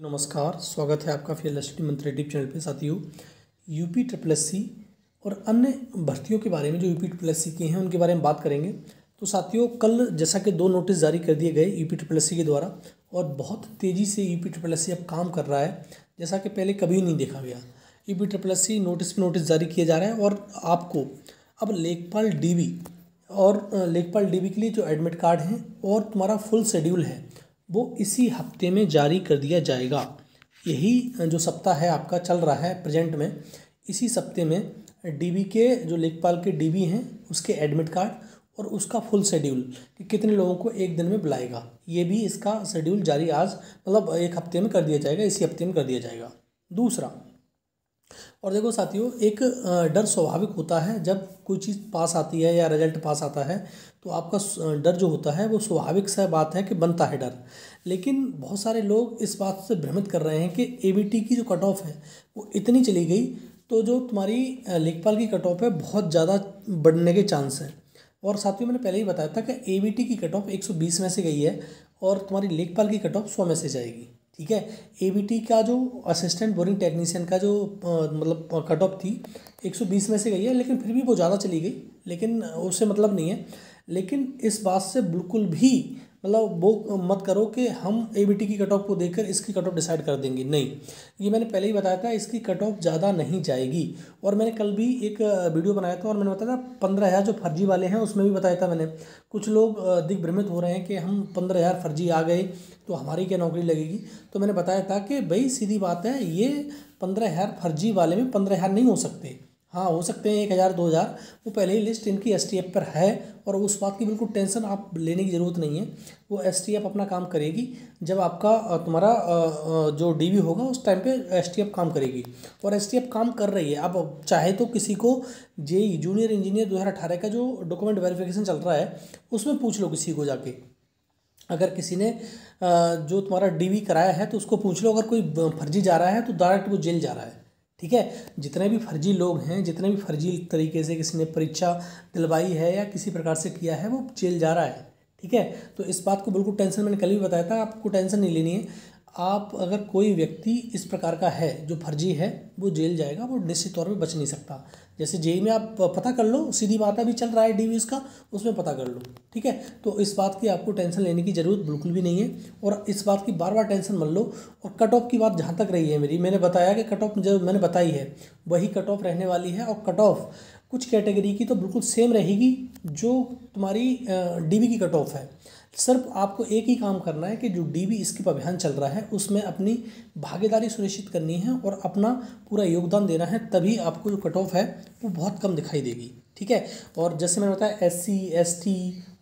नमस्कार, स्वागत है आपका फील्ड स्टडी मंत्री यूट्यूब चैनल पे। साथियों, यूपी ट्रिपल एस सी और अन्य भर्तियों के बारे में जो यूपी ट्रिपल एस सी की हैं उनके बारे में बात करेंगे। तो साथियों, कल जैसा कि 2 नोटिस जारी कर दिए गए यूपी ट्रिपल एस सी के द्वारा और बहुत तेज़ी से यूपी ट्रिपल एस सी अब काम कर रहा है जैसा कि पहले कभी नहीं देखा गया। UP triple S C notice पे नोटिस जारी किए जा रहे हैं और आपको अब लेखपाल डीबी के लिए जो एडमिट कार्ड हैं और तुम्हारा फुल शेड्यूल है वो इसी हफ्ते में जारी कर दिया जाएगा। यही जो सप्ताह है आपका चल रहा है प्रेजेंट में, इसी सप्ते में डीबी के जो लेखपाल के डीबी हैं उसके एडमिट कार्ड और उसका फुल शेड्यूल कि कितने लोगों को एक दिन में बुलाएगा, ये भी इसका शेड्यूल जारी आज मतलब एक हफ्ते में कर दिया जाएगा, इसी हफ्ते में कर दिया जाएगा। दूसरा, और देखो साथियों, एक डर स्वाभाविक होता है जब कोई चीज़ पास आती है या रिजल्ट पास आता है तो आपका डर जो होता है वो स्वाभाविक सा बात है कि बनता है डर। लेकिन बहुत सारे लोग इस बात से भ्रमित कर रहे हैं कि एबीटी की जो कट ऑफ है वो इतनी चली गई तो जो तुम्हारी लेखपाल की कट ऑफ है बहुत ज़्यादा बढ़ने के चांस हैं। और साथियों, मैंने पहले ही बताया था कि एबीटी की कट ऑफ 120 में से गई है और तुम्हारी लेखपाल की कट ऑफ 100 में से जाएगी। ठीक है, एबीटी का जो असिस्टेंट बोरिंग टेक्नीशियन का जो मतलब कट ऑफ थी 120 में से गई है, लेकिन फिर भी वो ज़्यादा चली गई, लेकिन उससे मतलब नहीं है। लेकिन इस बात से बिल्कुल भी मतलब वो मत करो कि हम एबीटी की कट ऑफ को देखकर इसकी कट ऑफ डिसाइड कर देंगे, नहीं। ये मैंने पहले ही बताया था, इसकी कट ऑफ ज़्यादा नहीं जाएगी। और मैंने कल भी एक वीडियो बनाया था और मैंने बताया था 15,000 जो फर्जी वाले हैं उसमें भी बताया था मैंने। कुछ लोग दिग्भ्रमित हो रहे हैं कि हम 15,000 फर्जी आ गए तो हमारी क्या नौकरी लगेगी। तो मैंने बताया था कि भाई सीधी बात है, ये 15,000 फर्जी वाले में 15,000 नहीं हो सकते। हाँ, हो सकते हैं 1,000 2,000, वो पहले ही लिस्ट इनकी एसटीएफ पर है और उस बात की बिल्कुल टेंशन आप लेने की ज़रूरत नहीं है। वो एसटीएफ अपना काम करेगी जब आपका तुम्हारा जो डीबी होगा उस टाइम पे एसटीएफ काम करेगी और एसटीएफ काम कर रही है। अब चाहे तो किसी को जेई जूनियर इंजीनियर 2018 का जो डॉक्यूमेंट वेरिफिकेशन चल रहा है उसमें पूछ लो किसी को जाके। अगर किसी ने जो तुम्हारा डीबी कराया है तो उसको पूछ लो, अगर कोई फर्जी जा रहा है तो डायरेक्ट वो जेल जा रहा है। ठीक है, जितने भी फर्जी लोग हैं, जितने भी फर्जी तरीके से किसी ने परीक्षा दिलवाई है या किसी प्रकार से किया है वो जेल जा रहा है। ठीक है, तो इस बात को बिल्कुल टेंशन, मैंने कल भी बताया था, आपको टेंशन नहीं लेनी है। आप अगर कोई व्यक्ति इस प्रकार का है जो फर्जी है वो जेल जाएगा, वो निश्चित तौर पे बच नहीं सकता। जैसे जेई में आप पता कर लो, सीधी बात अभी चल रहा है डीवी का, उसमें पता कर लो। ठीक है, तो इस बात की आपको टेंशन लेने की ज़रूरत बिल्कुल भी नहीं है और इस बात की बार बार टेंशन मत लो। और कट ऑफ की बात जहाँ तक रही है मेरी, मैंने बताया कि कट ऑफ जो मैंने बताई है वही कट ऑफ रहने वाली है और कट ऑफ कुछ कैटेगरी की तो बिल्कुल सेम रहेगी जो तुम्हारी डीबी की कट ऑफ है। सिर्फ आपको एक ही काम करना है कि जो डीबी स्किप अभियान चल रहा है उसमें अपनी भागीदारी सुनिश्चित करनी है और अपना पूरा योगदान देना है, तभी आपको जो कट ऑफ है वो बहुत कम दिखाई देगी। ठीक है, और जैसे मैंने बताया SC ST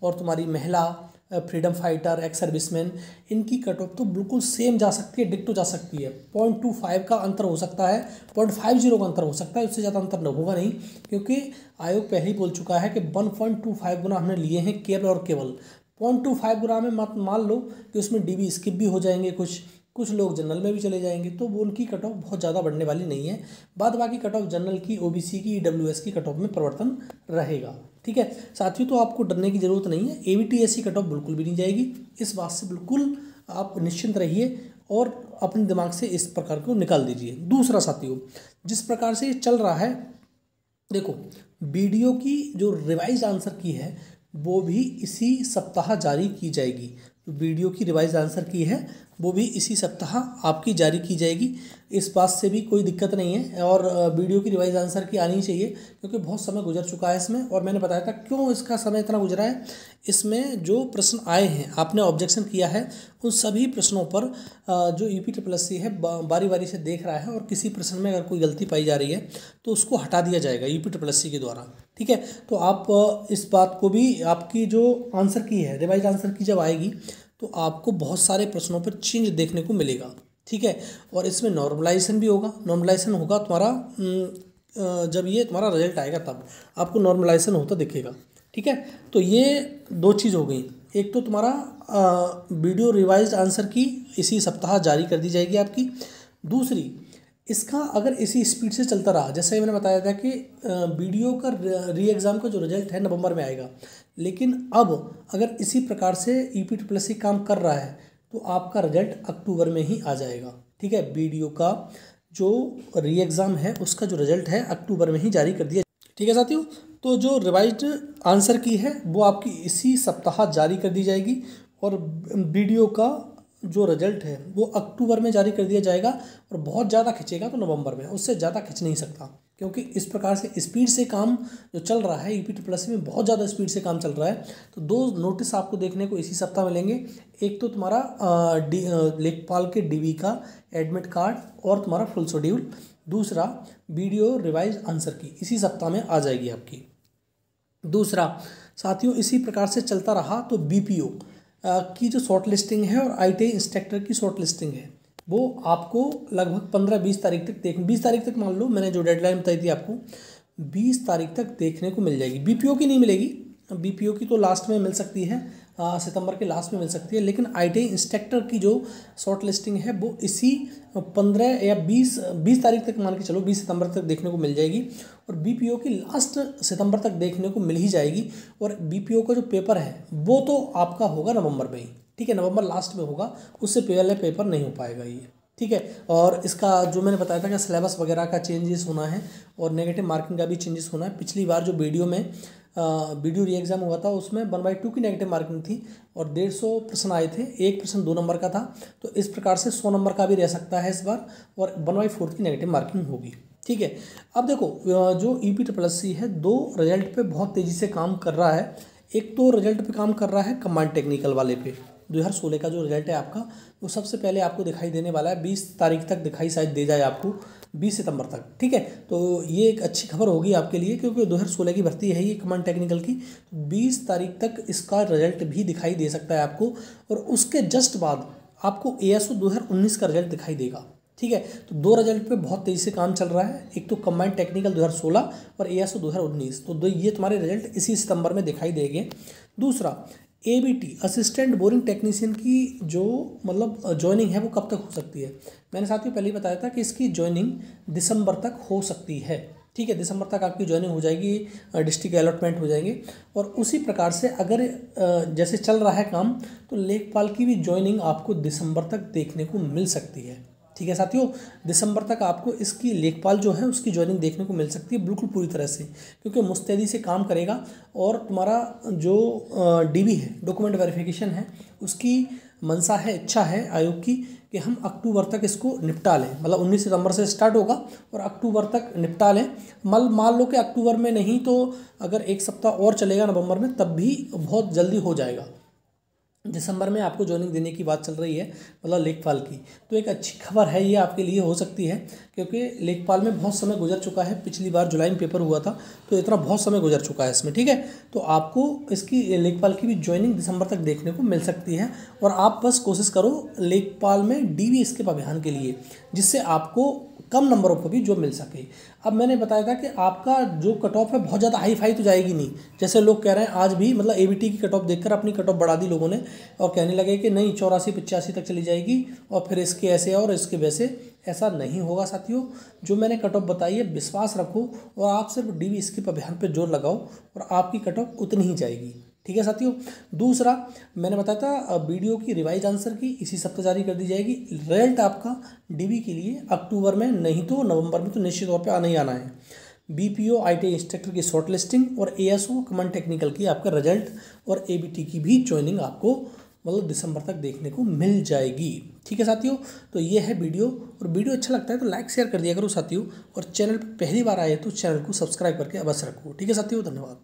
और तुम्हारी महिला, फ्रीडम फाइटर, एक्स सर्विसमैन, इनकी कट ऑफ तो बिल्कुल सेम जा सकती है, डिक्टो जा सकती है। 0.25 का अंतर हो सकता है, 0.50 का अंतर हो सकता है, उससे ज़्यादा अंतर न होगा नहीं, क्योंकि आयोग पहले ही बोल चुका है कि 1.25 गुना हमने लिए हैं केवल और केवल। 0.25 गुना में मत मान लो कि उसमें डीबी स्किप भी हो जाएंगे, कुछ लोग जनरल में भी चले जाएंगे, तो वो उनकी कट ऑफ बहुत ज़्यादा बढ़ने वाली नहीं है। बाद बाकी कट ऑफ जनरल की, ओबीसी की, ईडब्ल्यूएस की कट ऑफ में परिवर्तन रहेगा। ठीक है साथियों, तो आपको डरने की ज़रूरत नहीं है, एबीटीएससी कट ऑफ बिल्कुल भी नहीं जाएगी, इस बात से बिल्कुल आप निश्चिंत रहिए और अपने दिमाग से इस प्रकार को निकाल दीजिए। दूसरा साथियों, जिस प्रकार से ये चल रहा है, देखो वीडियो की जो रिवाइज आंसर की है वो भी इसी सप्ताह जारी की जाएगी। जो वीडियो की रिवाइज आंसर की है वो भी इसी सप्ताह आपकी जारी की जाएगी, इस बात से भी कोई दिक्कत नहीं है। और वीडियो की रिवाइज आंसर की आनी चाहिए क्योंकि बहुत समय गुजर चुका है इसमें, और मैंने बताया था क्यों इसका समय इतना गुजरा है। इसमें जो प्रश्न आए हैं, आपने ऑब्जेक्शन किया है, उन सभी प्रश्नों पर जो यूपी ट्रिपल एस सी है बारी बारी से देख रहा है और किसी प्रश्न में अगर कोई गलती पाई जा रही है तो उसको हटा दिया जाएगा यूपी ट्रिपल एस सी के द्वारा। ठीक है, तो आप इस बात को भी, आपकी जो आंसर की है रिवाइज आंसर की जब आएगी तो आपको बहुत सारे प्रश्नों पर चेंज देखने को मिलेगा। ठीक है, और इसमें नॉर्मलाइजेशन भी होगा। नॉर्मलाइजेशन होगा तुम्हारा जब ये तुम्हारा रिजल्ट आएगा तब आपको नॉर्मलाइजेशन होता दिखेगा। ठीक है, तो ये 2 चीज़ हो गई। एक तो तुम्हारा वीडियो रिवाइज आंसर की इसी सप्ताह जारी कर दी जाएगी आपकी। दूसरी, इसका अगर इसी स्पीड से चलता रहा, जैसे मैंने बताया था कि वीडियो का री एग्ज़ाम का जो रिजल्ट है नवंबर में आएगा, लेकिन अब अगर इसी प्रकार से यूपी ट्रिपल एस सी काम कर रहा है तो आपका रिजल्ट अक्टूबर में ही आ जाएगा। ठीक है, BDO का जो री एग्ज़ाम है उसका जो रिजल्ट है अक्टूबर में ही जारी कर दिया। ठीक है साथियों, तो जो रिवाइज्ड आंसर की है वो आपकी इसी सप्ताह जारी कर दी जाएगी और BDO का जो रिजल्ट है वो अक्टूबर में जारी कर दिया जाएगा और बहुत ज़्यादा खिंचेगा तो नवंबर में, उससे ज़्यादा खिंच नहीं सकता, क्योंकि इस प्रकार से स्पीड से काम जो चल रहा है EPSS में बहुत ज़्यादा स्पीड से काम चल रहा है। तो 2 नोटिस आपको देखने को इसी सप्ताह मिलेंगे। एक तो तुम्हारा लेखपाल के DB का एडमिट कार्ड और तुम्हारा फुल शेड्यूल, दूसरा BDO रिवाइज आंसर की इसी सप्ताह में आ जाएगी आपकी। दूसरा साथियों, इसी प्रकार से चलता रहा तो BPO की जो शॉर्ट लिस्टिंग है और ITI इंस्ट्रक्टर की शॉर्ट लिस्टिंग है वो आपको लगभग 15-20 तारीख तक 20 तारीख तक मान लो, मैंने जो डेडलाइन बताई थी आपको 20 तारीख तक देखने को मिल जाएगी। BPO की नहीं मिलेगी, BPO की तो लास्ट में मिल सकती है, सितंबर के लास्ट में मिल सकती है, लेकिन ITI इंस्ट्रक्टर की जो शॉर्ट लिस्टिंग है वो इसी 15 या 20 तारीख तक मान के चलो, 20 सितंबर तक देखने को मिल जाएगी और BPO की लास्ट सितंबर तक देखने को मिल ही जाएगी। और BPO का जो पेपर है वो तो आपका होगा नवंबर में ही, ठीक है, नवंबर लास्ट में होगा, उससे पहले पेपर नहीं हो पाएगा ये, ठीक है। और इसका जो मैंने बताया था कि सिलेबस वगैरह का चेंजेस होना है और नेगेटिव मार्किंग का भी चेंजेस होना है। पिछली बार जो BDO री एग्ज़ाम हुआ था उसमें 1/2 की नेगेटिव मार्किंग थी और 150 प्रश्न आए थे, एक प्रश्न 2 नंबर का था, तो इस प्रकार से 100 नंबर का भी रह सकता है इस बार और 1/4 की नेगेटिव मार्किंग होगी, ठीक है। अब देखो जो EPSS है 2 रिजल्ट पे बहुत तेज़ी से काम कर रहा है। एक तो रिजल्ट पे काम कर रहा है कमांड टेक्निकल वाले पे, 2016 का जो रिजल्ट है आपका वो सबसे पहले आपको दिखाई देने वाला है, 20 तारीख तक दिखाई शायद दे जाए आपको, 20 सितंबर तक, ठीक है। तो ये एक अच्छी खबर होगी आपके लिए, क्योंकि 2016 की भर्ती है ये कमांड टेक्निकल की, 20 तारीख तक इसका रिजल्ट भी दिखाई दे सकता है आपको और उसके जस्ट बाद आपको ASO 2019 का रिजल्ट दिखाई देगा, ठीक है। तो 2 रिजल्ट पे बहुत तेज़ी से काम चल रहा है, एक तो कम्बाइंड टेक्निकल 2016 और ASO 2019, तो ये तुम्हारे रिजल्ट इसी सितंबर में दिखाई देंगे। दूसरा ABT असिस्टेंट बोरिंग टेक्नीशियन की जो मतलब ज्वाइनिंग है वो कब तक हो सकती है, मैंने साथियों पहले ही बताया था कि इसकी ज्वाइनिंग दिसंबर तक हो सकती है, ठीक है, दिसंबर तक आपकी ज्वाइनिंग हो जाएगी, डिस्ट्रिक्ट अलॉटमेंट हो जाएंगे। और उसी प्रकार से अगर जैसे चल रहा है काम तो लेखपाल की भी ज्वाइनिंग आपको दिसंबर तक देखने को मिल सकती है, ठीक है साथियों। दिसंबर तक आपको इसकी लेखपाल जो है उसकी ज्वाइनिंग देखने को मिल सकती है बिल्कुल पूरी तरह से, क्योंकि मुस्तैदी से काम करेगा और तुम्हारा जो DB है डॉक्यूमेंट वेरिफिकेशन है उसकी मंशा है, इच्छा है आयोग की कि हम अक्टूबर तक इसको निपटा लें, मतलब 19 सितंबर से स्टार्ट होगा और अक्टूबर तक निपटा लें। मान लो कि अक्टूबर में नहीं तो अगर 1 सप्ताह और चलेगा नवंबर में तब भी बहुत जल्दी हो जाएगा। दिसंबर में आपको ज्वाइनिंग देने की बात चल रही है मतलब लेखपाल की, तो एक अच्छी खबर है ये आपके लिए हो सकती है, क्योंकि लेखपाल में बहुत समय गुजर चुका है, पिछली बार जुलाई में पेपर हुआ था तो इतना बहुत समय गुजर चुका है इसमें, ठीक है। तो आपको इसकी लेखपाल की भी ज्वाइनिंग दिसंबर तक देखने को मिल सकती है और आप बस कोशिश करो लेखपाल में DB स्किप अभियान के लिए, जिससे आपको कम नंबरों पर भी जॉब मिल सके। अब मैंने बताया था कि आपका जो कट ऑफ है बहुत ज़्यादा हाई फाई तो जाएगी नहीं, जैसे लोग कह रहे हैं आज भी, मतलब ABT की कट ऑफ देखकर अपनी कट ऑफ बढ़ा दी लोगों ने और कहने लगे कि नहीं 84-85 तक चली जाएगी और फिर इसके ऐसे और इसके वैसे। ऐसा नहीं होगा साथियों, जो मैंने कट ऑफ बताई है विश्वास रखो और आप सिर्फ DB स्किप अभियान पर जोर लगाओ और आपकी कट ऑफ उतनी ही जाएगी, ठीक है साथियों। दूसरा मैंने बताया था BDO की रिवाइज आंसर की इसी सप्ताह जारी कर दी जाएगी। रिजल्ट आपका DB के लिए अक्टूबर में नहीं तो नवंबर में तो निश्चित तौर पे आना ही आना है। BPO ITI इंस्ट्रक्टर की शॉर्ट लिस्टिंग और ASO कमांड टेक्निकल की आपका रिजल्ट और ABT की भी ज्वाइनिंग आपको मतलब दिसंबर तक देखने को मिल जाएगी, ठीक है साथियों। तो ये है वीडियो, और वीडियो अच्छा लगता है तो लाइक शेयर कर दिया करो साथियों, और चैनल पर पहली बार आए तो चैनल को सब्सक्राइब करके अवश्य रखो, ठीक है साथियों। धन्यवाद।